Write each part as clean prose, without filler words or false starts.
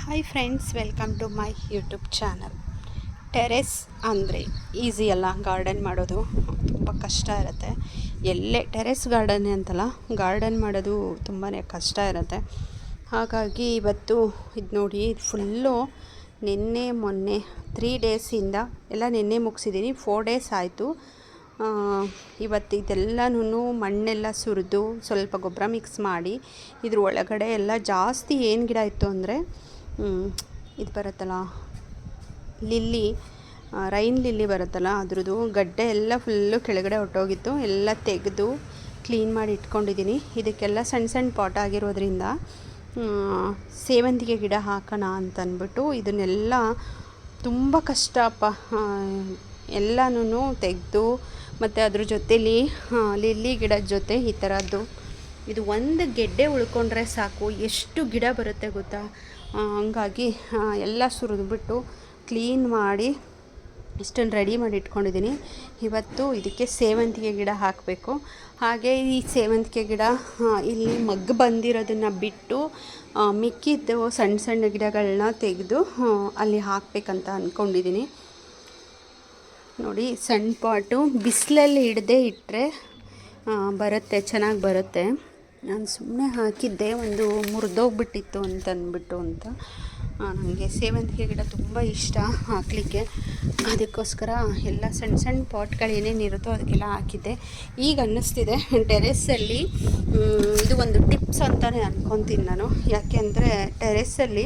Hi friends, welcome to my YouTube channel. Terrace ಅಂದರೆ easy ಅಲ್ಲ, garden ಮಾಡೋದು ತುಂಬ ಕಷ್ಟ ಇರುತ್ತೆ. ಎಲ್ಲೇ ಟೆರೆಸ್ ಗಾರ್ಡನ್ ಅಂತಲ್ಲ, ಗಾರ್ಡನ್ ಮಾಡೋದು ತುಂಬಾ ಕಷ್ಟ ಇರುತ್ತೆ. ಹಾಗಾಗಿ ಇವತ್ತು ಇದು ನೋಡಿ, ಫುಲ್ಲು ನಿನ್ನೆ ಮೊನ್ನೆ 3 ಡೇಸಿಂದ ಎಲ್ಲ ನಿನ್ನೆ ಮುಗಿಸಿದ್ದೀನಿ. 4 ಡೇಸ್ ಆಯಿತು. ಇವತ್ತು ಇದೆಲ್ಲನೂ ಮಣ್ಣೆಲ್ಲ ಸುರಿದು ಸ್ವಲ್ಪ ಗೊಬ್ಬರ ಮಿಕ್ಸ್ ಮಾಡಿ ಇದ್ರ ಒಳಗಡೆ ಎಲ್ಲ ಜಾಸ್ತಿ ಏನು ಗಿಡ ಇತ್ತು ಅಂದರೆ ಇದು ಬರುತ್ತಲ್ಲ, ಲಿಲ್ಲಿ, ರೈನ್ ಲಿಲ್ಲಿ ಬರುತ್ತಲ್ಲ, ಅದ್ರದ್ದು ಗಡ್ಡೆ ಎಲ್ಲ ಫುಲ್ಲು ಕೆಳಗಡೆ ಹೊಟ್ಟೋಗಿತ್ತು. ಎಲ್ಲ ತೆಗೆದು ಕ್ಲೀನ್ ಮಾಡಿ ಇಟ್ಕೊಂಡಿದ್ದೀನಿ. ಇದಕ್ಕೆಲ್ಲ ಸಣ್ಣ ಸಣ್ಣ ಪಾಟ್ ಆಗಿರೋದ್ರಿಂದ ಸೇವಂತಿಗೆ ಗಿಡ ಹಾಕೋಣ ಅಂತಂದ್ಬಿಟ್ಟು ಇದನ್ನೆಲ್ಲ ತುಂಬ ಕಷ್ಟಪ್ಪ, ಎಲ್ಲನೂ ತೆಗೆದು ಮತ್ತು ಅದ್ರ ಜೊತೇಲಿ ಲಿಲ್ಲಿ ಗಿಡದ ಜೊತೆ ಈ ಥರದ್ದು ಇದು ಒಂದು ಗೆಡ್ಡೆ ಉಳ್ಕೊಂಡ್ರೆ ಸಾಕು, ಎಷ್ಟು ಗಿಡ ಬರುತ್ತೆ ಗೊತ್ತಾ. ಹಂಗಾಗಿ ಎಲ್ಲ ಸುರಿದ್ಬಿಟ್ಟು ಕ್ಲೀನ್ ಮಾಡಿ ಇಷ್ಟನ್ನು ರೆಡಿ ಮಾಡಿ ಇಟ್ಕೊಂಡಿದ್ದೀನಿ. ಇವತ್ತು ಇದಕ್ಕೆ ಸೇವಂತಿಗೆ ಗಿಡ ಹಾಕಬೇಕು. ಹಾಗೆ ಈ ಸೇವಂತಿಗೆ ಗಿಡ ಇಲ್ಲಿ ಮಗ್ಗು ಬಂದಿರೋದನ್ನು ಬಿಟ್ಟು ಮಿಕ್ಕಿದ್ದು ಸಣ್ಣ ಸಣ್ಣ ಗಿಡಗಳನ್ನ ತೆಗೆದು ಅಲ್ಲಿ ಹಾಕಬೇಕಂತ ಅಂದ್ಕೊಂಡಿದ್ದೀನಿ. ನೋಡಿ, ಸಣ್ಣ ಪಾಟು ಬಿಸಿಲಲ್ಲಿ ಹಿಡ್ದೇ ಇಟ್ಟರೆ ಬರುತ್ತೆ, ಚೆನ್ನಾಗಿ ಬರುತ್ತೆ. ನಾನು ಸುಮ್ಮನೆ ಹಾಕಿದ್ದೆ, ಒಂದು ಮುರಿದೋಗ್ಬಿಟ್ಟಿತ್ತು ಅಂತ ನನಗೆ ಸೇವಂತಿಗೆ ಗಿಡ ತುಂಬ ಇಷ್ಟ ಹಾಕಲಿಕ್ಕೆ. ಅದಕ್ಕೋಸ್ಕರ ಎಲ್ಲ ಸಣ್ಣ ಸಣ್ಣ ಪಾಟ್ಗಳು ಏನೇನಿರುತ್ತೋ ಅದಕ್ಕೆಲ್ಲ ಹಾಕಿದ್ದೆ. ಈಗ ಅನ್ನಿಸ್ತಿದೆ ಟೆರೆಸ್ಸಲ್ಲಿ ಇದು ಒಂದು ಟಿಪ್ಸ್ ಅಂತಲೇ ಅಂದ್ಕೊತೀನಿ ನಾನು. ಯಾಕೆ ಅಂದರೆ ಟೆರೆಸ್ಸಲ್ಲಿ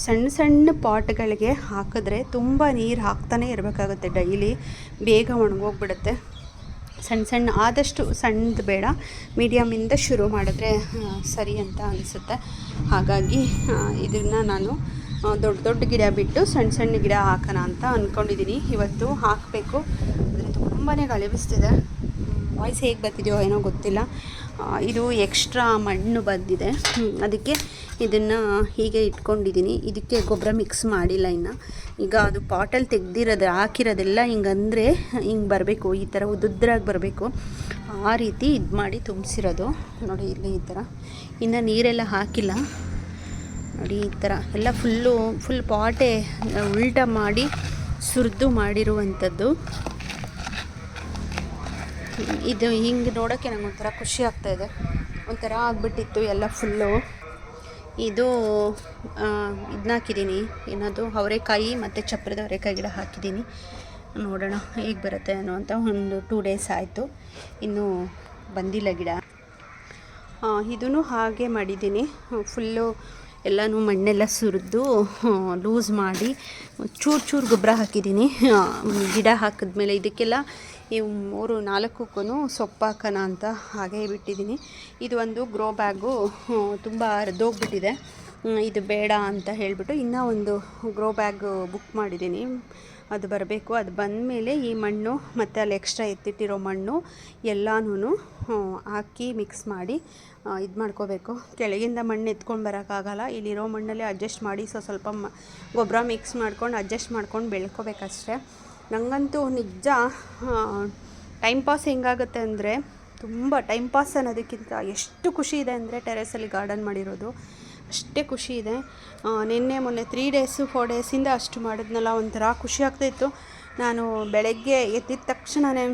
ಸಣ್ಣ ಸಣ್ಣ ಪಾಟ್ಗಳಿಗೆ ಹಾಕಿದ್ರೆ ತುಂಬ ನೀರು ಹಾಕ್ತಾನೆ ಇರಬೇಕಾಗುತ್ತೆ ಡೈಲಿ, ಬೇಗ ಒಣಗೋಗ್ಬಿಡುತ್ತೆ. ಸಣ್ಣ ಸಣ್ಣ ಆದಷ್ಟು ಸಣ್ಣದು ಬೇಡ, ಮೀಡಿಯಮಿಂದ ಶುರು ಮಾಡಿದ್ರೆ ಸರಿ ಅಂತ ಅನಿಸುತ್ತೆ. ಹಾಗಾಗಿ ಇದನ್ನು ನಾನು ದೊಡ್ಡ ದೊಡ್ಡ ಗಿಡ ಬಿಟ್ಟು ಸಣ್ಣ ಸಣ್ಣ ಗಿಡ ಹಾಕೋಣ ಅಂತ ಅಂದ್ಕೊಂಡಿದ್ದೀನಿ. ಇವತ್ತು ಹಾಕಬೇಕು. ಆದರೆ ತುಂಬಾ ಗಾಳಿ ಬೀಸ್ತಿದೆ. ವಾಯ್ಸ್ ಹೇಗೆ ಬರ್ತಿದೆಯೋ ಏನೋ ಗೊತ್ತಿಲ್ಲ. ಇದು ಎಕ್ಸ್ಟ್ರಾ ಮಣ್ಣು ಬಂದಿದೆ, ಅದಕ್ಕೆ ಇದನ್ನು ಹೀಗೆ ಇಟ್ಕೊಂಡಿದ್ದೀನಿ. ಇದಕ್ಕೆ ಗೊಬ್ಬರ ಮಿಕ್ಸ್ ಮಾಡಿಲ್ಲ ಇನ್ನು. ಈಗ ಅದು ಪಾಟಲ್ಲಿ ತೆಗ್ದಿರೋದು ಹಾಕಿರೋದೆಲ್ಲ ಹಿಂಗಂದರೆ ಹಿಂಗೆ ಬರಬೇಕು, ಈ ಥರ ಉದ್ದುದ್ರಾಗಿ ಬರಬೇಕು. ಆ ರೀತಿ ಇದು ಮಾಡಿ ತುಂಬಿಸಿರೋದು ನೋಡಿ. ಇಲ್ಲಿ ಈ ಥರ ಇನ್ನು ನೀರೆಲ್ಲ ಹಾಕಿಲ್ಲ ನೋಡಿ. ಈ ಥರ ಎಲ್ಲ ಫುಲ್ ಪಾಟೆ ಉಲ್ಟಾ ಮಾಡಿ ಸುರಿದು ಮಾಡಿರುವಂಥದ್ದು. ಇದು ಹಿಂಗೆ ನೋಡೋಕ್ಕೆ ನಂಗೆ ಒಂಥರ ಖುಷಿ ಆಗ್ತಾಯಿದೆ. ಒಂಥರ ಆಗಿಬಿಟ್ಟಿತ್ತು ಎಲ್ಲ ಫುಲ್ಲು. ಇದು ಇದನ್ನ ಹಾಕಿದ್ದೀನಿ, ಏನದು ಅವರೆಕಾಯಿ ಮತ್ತು ಚಪ್ರದ ಅವರೆಕಾಯಿ ಗಿಡ ಹಾಕಿದ್ದೀನಿ. ನೋಡೋಣ ಹೇಗೆ ಬರುತ್ತೆ ಅನ್ನೋ ಅಂತ. ಒಂದು 2 ಡೇಸ್ ಆಯಿತು, ಇನ್ನೂ ಬಂದಿಲ್ಲ ಗಿಡ. ಇದೂ ಹಾಗೆ ಮಾಡಿದ್ದೀನಿ. ಫುಲ್ಲು ಎಲ್ಲನೂ ಮಣ್ಣೆಲ್ಲ ಸುರಿದು ಲೂಸ್ ಮಾಡಿ ಚೂರು ಗೊಬ್ಬರ ಹಾಕಿದ್ದೀನಿ. ಗಿಡ ಹಾಕಿದ್ಮೇಲೆ ಇದಕ್ಕೆಲ್ಲ ಈ 3-4ಕ್ಕೂ ಸೊಪ್ಪು ಹಾಕೋಣ ಅಂತ ಹಾಗೇ ಬಿಟ್ಟಿದ್ದೀನಿ. ಇದು ಒಂದು ಗ್ರೋ ಬ್ಯಾಗು ತುಂಬ ಹರಿದೋಗ್ಬಿಟ್ಟಿದೆ, ಇದು ಬೇಡ ಅಂತ ಹೇಳಿಬಿಟ್ಟು ಇನ್ನೂ ಒಂದು ಗ್ರೋ ಬ್ಯಾಗ್ ಬುಕ್ ಮಾಡಿದ್ದೀನಿ. ಅದು ಬರಬೇಕು. ಅದು ಬಂದಮೇಲೆ ಈ ಮಣ್ಣು ಮತ್ತು ಅಲ್ಲಿ ಎಕ್ಸ್ಟ್ರಾ ಎತ್ತಿಟ್ಟಿರೋ ಮಣ್ಣು ಎಲ್ಲನೂ ಹಾಕಿ ಮಿಕ್ಸ್ ಮಾಡಿ ಇದು ಮಾಡ್ಕೋಬೇಕು. ಕೆಳಗಿಂದ ಮಣ್ಣು ಎತ್ಕೊಂಡು ಬರೋಕ್ಕಾಗಲ್ಲ, ಇಲ್ಲಿರೋ ಮಣ್ಣಲ್ಲೇ ಅಡ್ಜಸ್ಟ್ ಮಾಡಿ ಸ್ವಲ್ಪ ಗೊಬ್ಬರ ಮಿಕ್ಸ್ ಮಾಡ್ಕೊಂಡು ಅಡ್ಜಸ್ಟ್ ಮಾಡ್ಕೊಂಡು ಬೆಳ್ಕೋಬೇಕಷ್ಟೆ. ನನಗಂತೂ ನಿಜ ಟೈಮ್ ಪಾಸ್ ಹೆಂಗಾಗುತ್ತೆ ಅಂದರೆ, ತುಂಬ ಟೈಮ್ ಪಾಸ್ ಅನ್ನೋದಕ್ಕಿಂತ ಎಷ್ಟು ಖುಷಿ ಇದೆ ಅಂದರೆ ಟೆರೆಸಲ್ಲಿ ಗಾರ್ಡನ್ ಮಾಡಿರೋದು ಅಷ್ಟೇ ಖುಷಿ ಇದೆ. ನಿನ್ನೆ ಮೊನ್ನೆ 3 ಡೇಸು 4 ಡೇಸಿಂದ ಅಷ್ಟು ಮಾಡಿದ್ನಲ್ಲ, ಒಂಥರ ಖುಷಿ ಆಗ್ತಾಯಿತ್ತು. ನಾನು ಬೆಳಗ್ಗೆ ಎದ್ದಿದ ತಕ್ಷಣವೇ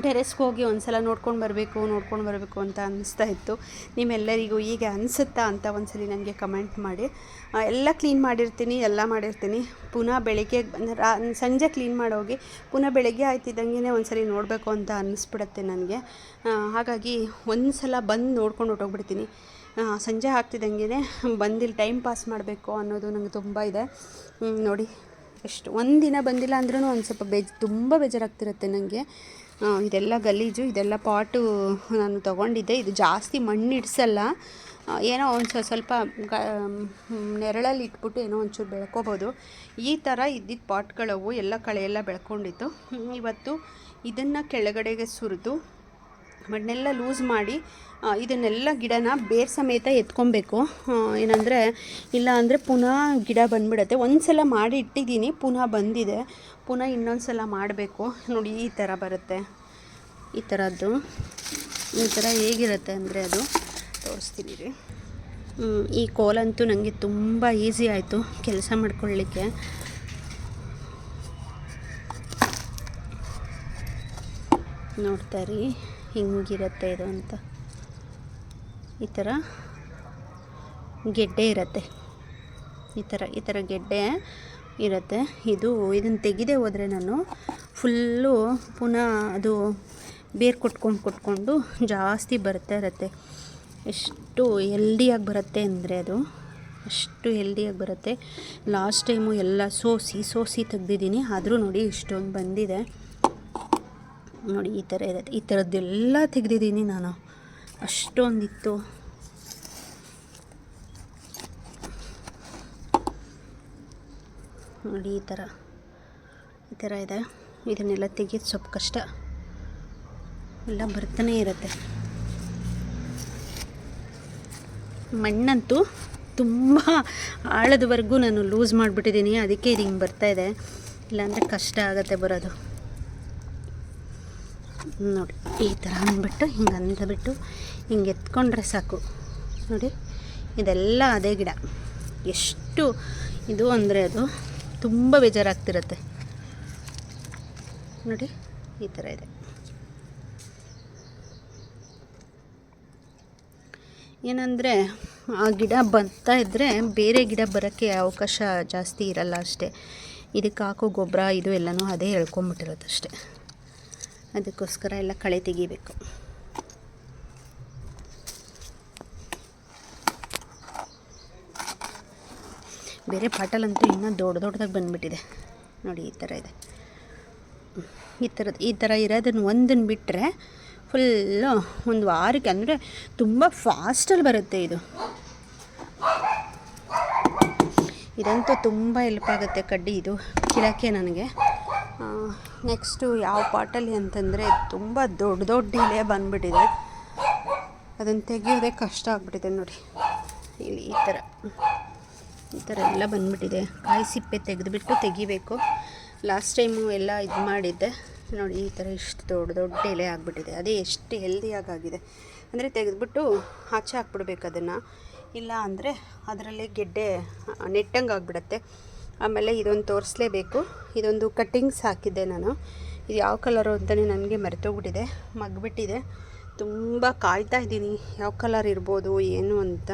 ಟೆರೆಸ್ಗೆ ಹೋಗಿ ಒಂದು ಸಲ ನೋಡ್ಕೊಂಡು ಬರಬೇಕು ಅಂತ ಅನ್ನಿಸ್ತಾ ಇತ್ತು. ನಿಮ್ಮೆಲ್ಲರಿಗೂ ಹೀಗೆ ಅನಿಸುತ್ತಾ ಅಂತ ಒಂದ್ಸಲಿ ನನಗೆ ಕಮೆಂಟ್ ಮಾಡಿ. ಎಲ್ಲ ಕ್ಲೀನ್ ಮಾಡಿರ್ತೀನಿ, ಎಲ್ಲ ಮಾಡಿರ್ತೀನಿ. ಪುನಃ ಬೆಳಗ್ಗೆ ಸಂಜೆ ಕ್ಲೀನ್ ಮಾಡೋಗಿ ಪುನಃ ಬೆಳಗ್ಗೆ ಆಯ್ತಿದ್ದಂಗೆ ಒಂದ್ಸಲಿ ನೋಡಬೇಕು ಅಂತ ಅನ್ನಿಸ್ಬಿಡುತ್ತೆ ನನಗೆ. ಹಾಗಾಗಿ ಒಂದು ಸಲ ಬಂದು ನೋಡ್ಕೊಂಡು ಹೊಟ್ಟೋಗ್ಬಿಡ್ತೀನಿ. ಸಂಜೆ ಆಗ್ತಿದ್ದಂಗೆ ಬಂದಿಲ್ಲಿ ಟೈಮ್ ಪಾಸ್ ಮಾಡಬೇಕು ಅನ್ನೋದು ನನಗೆ ತುಂಬ ಇದೆ. ನೋಡಿ, ಎಷ್ಟು ಒಂದಿನ ಬಂದಿಲ್ಲ ಅಂದ್ರೂ ಒಂದು ಸ್ವಲ್ಪ ತುಂಬ ಬೇಜಾರಾಗ್ತಿರುತ್ತೆ ನನಗೆ. ಇದೆಲ್ಲ ಗಲೀಜು, ಇದೆಲ್ಲ ಪಾಟು ನಾನು ತೊಗೊಂಡಿದ್ದೆ. ಇದು ಜಾಸ್ತಿ ಮಣ್ಣು ಇಡಿಸಲ್ಲ, ಏನೋ ಒಂದು ಸ್ವಲ್ಪ ನೆರಳಲ್ಲಿ ಇಟ್ಬಿಟ್ಟು ಏನೋ ಒಂಚೂರು ಬೆಳ್ಕೊಬೋದು. ಈ ಥರ ಇದ್ದಿದ್ದ ಪಾಟ್ಗಳವು ಎಲ್ಲ ಕಳೆಯೆಲ್ಲ ಬೆಳ್ಕೊಂಡಿತ್ತು. ಇವತ್ತು ಇದನ್ನು ಕೆಳಗಡೆಗೆ ಸುರಿದು ಮಣ್ಣೆಲ್ಲ ಲೂಸ್ ಮಾಡಿ ಇದನ್ನೆಲ್ಲ ಗಿಡನ ಬೇರೆ ಸಮೇತ ಎತ್ಕೊಬೇಕು. ಏನಂದರೆ ಇಲ್ಲ ಅಂದರೆ ಪುನಃ ಗಿಡ ಬಂದುಬಿಡುತ್ತೆ. ಒಂದು ಸಲ ಮಾಡಿ ಇಟ್ಟಿದ್ದೀನಿ, ಪುನಃ ಬಂದಿದೆ, ಪುನಃ ಇನ್ನೊಂದು ಸಲ ಮಾಡಬೇಕು. ನೋಡಿ, ಈ ಥರ ಬರುತ್ತೆ. ಈ ಥರ ಹೇಗಿರುತ್ತೆ ಅಂದರೆ ಅದು ತೋರಿಸ್ತೀನಿ ರೀ. ಈ ಕೋಲಂತೂ ನನಗೆ ತುಂಬ ಈಸಿ ಆಯಿತು ಕೆಲಸ ಮಾಡ್ಕೊಳ್ಳಿಕ್ಕೆ. ನೋಡ್ತಾ ರೀ ಹಿಂಗಿರುತ್ತೆ ಇದು ಅಂತ. ಈ ಥರ ಗೆಡ್ಡೆ ಇರುತ್ತೆ, ಈ ಥರ ಗೆಡ್ಡೆ ಇರುತ್ತೆ. ಇದನ್ನು ತೆಗೆದೇ ಹೋದರೆ ನಾನು ಫುಲ್ಲು ಪುನಃ ಅದು ಬೇರು ಕೊಟ್ಕೊಂಡು ಜಾಸ್ತಿ ಬರ್ತಾ ಇರುತ್ತೆ. ಎಷ್ಟು ಹೆಲ್ದಿಯಾಗಿ ಬರುತ್ತೆ ಅಂದರೆ ಅದು ಅಷ್ಟು ಹೆಲ್ದಿಯಾಗಿ ಬರುತ್ತೆ. ಲಾಸ್ಟ್ ಟೈಮು ಎಲ್ಲ ಸೋಸಿ ತೆಗ್ದಿದ್ದೀನಿ, ಆದರೂ ನೋಡಿ ಇಷ್ಟೊಂದು ಬಂದಿದೆ. ನೋಡಿ ಈ ಥರ ಇರುತ್ತೆ. ಈ ಥರದ್ದೆಲ್ಲ ತೆಗ್ದಿದ್ದೀನಿ ನಾನು, ಅಷ್ಟೊಂದಿತ್ತು. ನೋಡಿ ಈ ಥರ ಇದೆ. ಇದನ್ನೆಲ್ಲ ತೆಗೆಯೋದು ಸ್ವಲ್ಪ ಕಷ್ಟ, ಎಲ್ಲ ಬರ್ತಾನೆ ಇರುತ್ತೆ. ಮಣ್ಣಂತೂ ತುಂಬ ಆಳದವರೆಗೂ ನಾನು ಲೂಸ್ ಮಾಡಿಬಿಟ್ಟಿದ್ದೀನಿ, ಅದಕ್ಕೆ ಇದು ಹಿಂಗೆ ಬರ್ತಾಯಿದೆ. ಇಲ್ಲಾಂದರೆ ಕಷ್ಟ ಆಗುತ್ತೆ ಬರೋದು. ನೋಡಿ ಈ ಥರ ಅಂದ್ಬಿಟ್ಟು ಹಿಂಗೆ ಎತ್ಕೊಂಡ್ರೆ ಸಾಕು. ನೋಡಿ ಇದೆಲ್ಲ ಅದೇ ಗಿಡ. ಎಷ್ಟು ಇದು ಅಂದರೆ ಅದು ತುಂಬ ಬೇಜಾರಾಗ್ತಿರುತ್ತೆ. ನೋಡಿ ಈ ಥರ ಇದೆ. ಏನಂದರೆ ಆ ಗಿಡ ಬರ್ತಾ ಇದ್ದರೆ ಬೇರೆ ಗಿಡ ಬರೋಕ್ಕೆ ಅವಕಾಶ ಜಾಸ್ತಿ ಇರಲ್ಲ ಅಷ್ಟೇ. ಇದಕ್ಕೆ ಹಾಕೋ ಗೊಬ್ಬರ ಇದು ಎಲ್ಲನೂ ಅದೇ ಎಳ್ಕೊಂಬಿಟ್ಟಿರುತ್ತೆ ಅಷ್ಟೇ. ಅದಕ್ಕೋಸ್ಕರ ಎಲ್ಲ ಕಳೆ ತೆಗಿಬೇಕು. ಬೇರೆ ಪಾಟಲಂತೂ ಇನ್ನೂ ದೊಡ್ಡದಾಗಿ ಬಂದುಬಿಟ್ಟಿದೆ. ನೋಡಿ ಈ ಥರ ಇದೆ. ಈ ಥರ ಇರೋದನ್ನು ಒಂದನ್ನು ಬಿಟ್ಟರೆ ಫುಲ್ಲು ಒಂದು ವಾರಕ್ಕೆ, ಅಂದರೆ ತುಂಬ ಫಾಸ್ಟಲ್ಲಿ ಬರುತ್ತೆ ಇದು. ಇದಂತೂ ತುಂಬ ಹೆಲ್ಪ್ ಆಗುತ್ತೆ ಕಡ್ಡಿ ಇದು ಕೀಳೋಕ್ಕೆ ನನಗೆ. ನೆಕ್ಸ್ಟು ಯಾವ ಪಾಟಲ್ಲಿ ಅಂತಂದರೆ ತುಂಬ ದೊಡ್ಡ ಎಲೆ ಬಂದುಬಿಟ್ಟಿದೆ, ಅದನ್ನು ತೆಗೆಯೋದೇ ಕಷ್ಟ ಆಗಿಬಿಟ್ಟಿದೆ. ನೋಡಿ ಇಲ್ಲಿ ಈ ಥರ ಎಲ್ಲ ಬಂದುಬಿಟ್ಟಿದೆ. ಕಾಯಿ ಸಿಪ್ಪೆ ತೆಗೆದುಬಿಟ್ಟು ತೆಗಿಬೇಕು. ಲಾಸ್ಟ್ ಟೈಮು ಎಲ್ಲ ಇದು ಮಾಡಿದ್ದೆ. ನೋಡಿ ಈ ಥರ ಇಷ್ಟು ದೊಡ್ಡ ಎಲೆ ಆಗಿಬಿಟ್ಟಿದೆ. ಅದೇ ಎಷ್ಟು ಹೆಲ್ದಿಯಾಗಿದೆ ಅಂದರೆ ತೆಗೆದುಬಿಟ್ಟು ಆಚೆ ಹಾಕ್ಬಿಡ್ಬೇಕು ಅದನ್ನು, ಇಲ್ಲ ಅಂದರೆ ಅದರಲ್ಲೇ ಗೆಡ್ಡೆ ನೆಟ್ಟಂಗೆ ಆಗಿಬಿಡತ್ತೆ. ಆಮೇಲೆ ಇದೊಂದು ತೋರಿಸ್ಲೇಬೇಕು. ಇದೊಂದು ಕಟ್ಟಿಂಗ್ಸ್ ಹಾಕಿದ್ದೆ ನಾನು. ಇದು ಯಾವ ಕಲರು ಅಂತಲೇ ನನಗೆ ಮರೆತೋಗ್ಬಿಟ್ಟಿದೆ, ಮಗ್ಬಿಟ್ಟಿದೆ. ತುಂಬ ಕಾಯ್ತಾ ಇದ್ದೀನಿ ಯಾವ ಕಲರ್ ಇರ್ಬೋದು ಏನು ಅಂತ.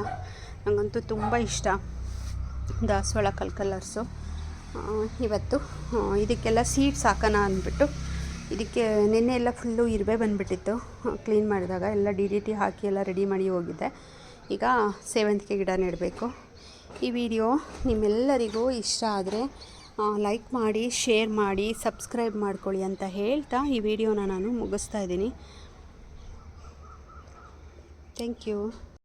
ನನಗಂತೂ ತುಂಬ ಇಷ್ಟ ದಾಸವಾಳ ಕಲರ್ಸು. ಇವತ್ತು ಇದಕ್ಕೆಲ್ಲ ಸೀಡ್ಸ್ ಹಾಕೋಣ ಅಂದ್ಬಿಟ್ಟು, ಇದಕ್ಕೆ ನಿನ್ನೆ ಎಲ್ಲ ಫುಲ್ಲು ಇರುವೆ ಬಂದುಬಿಟ್ಟಿತ್ತು ಕ್ಲೀನ್ ಮಾಡಿದಾಗ. ಎಲ್ಲ DDT ಹಾಕಿ ಎಲ್ಲ ರೆಡಿ ಮಾಡಿ ಹೋಗಿದ್ದೆ. ಈಗ ಸೇವಂತಿಗೆ ಗಿಡ ನೆಡಬೇಕು. ಈ ವಿಡಿಯೋ ನಿಮ್ಮೆಲ್ಲರಿಗೂ ಇಷ್ಟ ಆದರೆ ಲೈಕ್ ಮಾಡಿ, ಶೇರ್ ಮಾಡಿ, ಸಬ್ಸ್ಕ್ರೈಬ್ ಮಾಡ್ಕೊಳ್ಳಿ ಅಂತ ಹೇಳ್ತಾ ಈ ವಿಡಿಯೋನ ನಾನು ಮುಗಿಸ್ತಾ ಇದ್ದೀನಿ. Thank you.